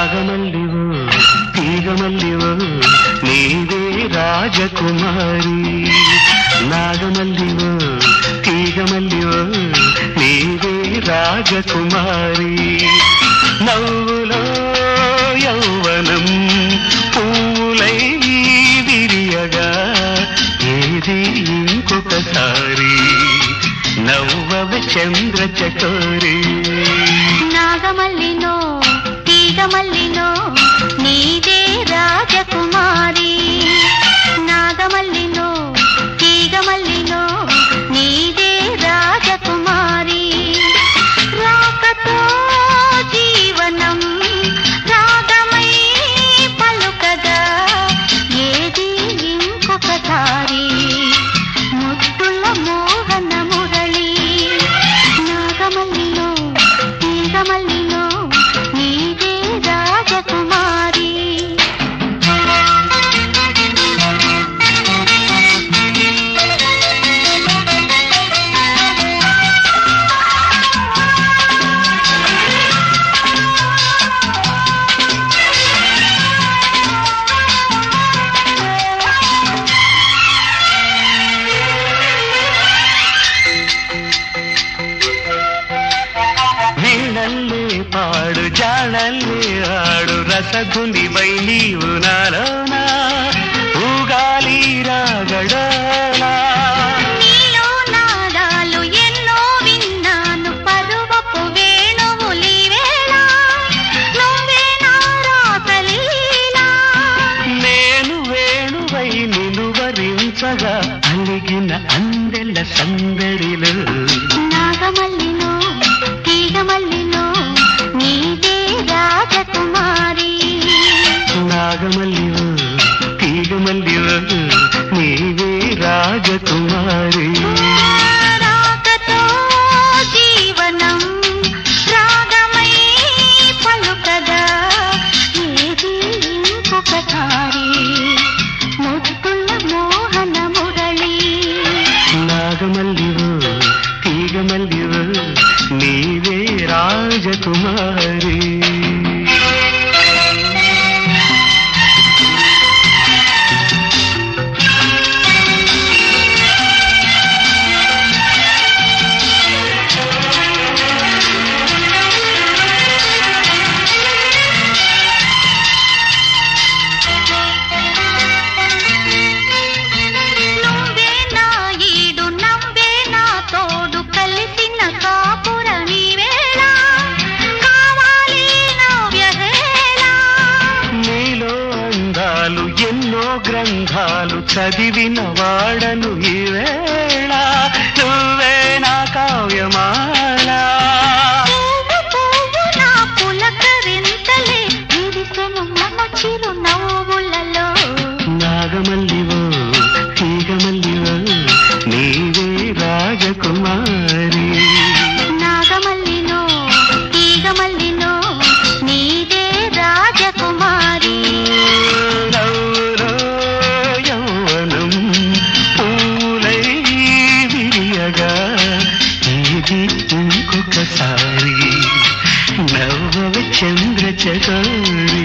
నాగమల్లివో తీగమల్లివో నీవే రాజకుమారి. నాగమల్లివో తీగమల్లివో నీవే రాజకుమారి. నవ్వులో యౌవనం పూలై విరియగా ఏది ఇంకొకసారి నవ్వవ చంద్ర చకోరి. నాగమల్లినో తీగమల్లినో నీదే రాజకుమారి. నాగమల్లినో తీగమల్లినో నీదే రాజకుమారి. రాకతో జీవనం రాగమై పలుకగా ఏది ఇంకొకసారి ముద్దుల మోహన మురళి. నాగమల్లినో తీగమల్లినో నీదే రాజకుమారి. వీణల్లే పాడు జాణల్లే ఆడు రసధునివై నీవు నాలోనా ఊగాలి రాగడాలా. నీలో నాదాలు ఎన్నో విన్నాను పరువపు వేణువులి వేళ నువ్వే నా రాసలీలా. నేను వేణువై నిలువరించగా అలిగిన అందెల సందడిలో. నాగమల్లినో తీగమల్లినో నీదే రాజకుమారి. నాగమల్లివో తీగమల్లివో నీవే రాజకుమారి. రాకతో జీవనం రాగమై పలుకగా ఏది ఇంకొకసారి ముద్దుల మోహన మురళి. నాగమల్లివో తీగమల్లివో నీవే రాజకుమారి. నువ్వే నా ఈడు నవ్వే నా తోడు కలిసిన కాపురమి వేళ కావాలి నవ్యహేళ. నీలో అందాలు ఎన్నో గ్రంథాలు చదివిన వాడను ఈ వేళ నువ్వే నా కావ్యమాల. పువ్వు పువ్వున పులకరింతలే విరిసెను మన చిరు నవ్వులలో. నాగమల్లివో తీగమల్లివో నీవే రాజకుమారి. నాగమల్లినో తీగమల్లినో నీదే రాజకుమారి. నవ్వులో యౌవనం పూలై విరియగా ఏది ఇంకొకసారి నవ్వవ చంద్ర చకోరి.